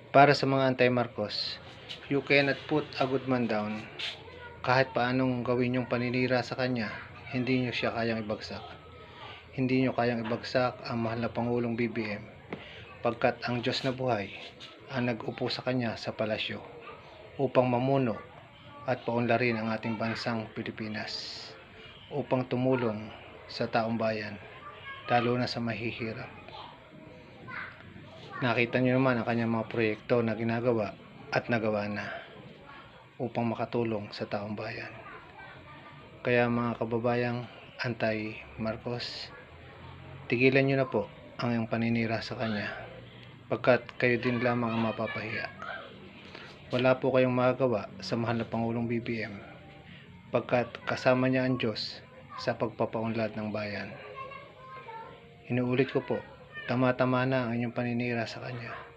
Para sa mga anti-Marcos, you cannot put a good man down. Kahit paanong gawin yung paninira sa kanya, hindi nyo siya kayang ibagsak. Hindi nyo kayang ibagsak ang mahal na Pangulong BBM, pagkat ang Diyos na buhay ang nag-upo sa kanya sa palasyo upang mamuno at paunlarin ang ating bansang Pilipinas, upang tumulong sa taong bayan, lalo na sa mahihirap. Nakita nyo naman ang kanyang mga proyekto na ginagawa at nagawa na upang makatulong sa taong bayan. Kaya mga kababayang anti-Marcos, tigilan nyo na po ang iyong paninira sa kanya, pagkat kayo din lamang ang mapapahiya. Wala po kayong magagawa sa mahal na Pangulong BBM, pagkat kasama niya ang Diyos sa pagpapaunlad ng bayan. Inuulit ko po, tama-tama na ang inyong paninira sa kanya.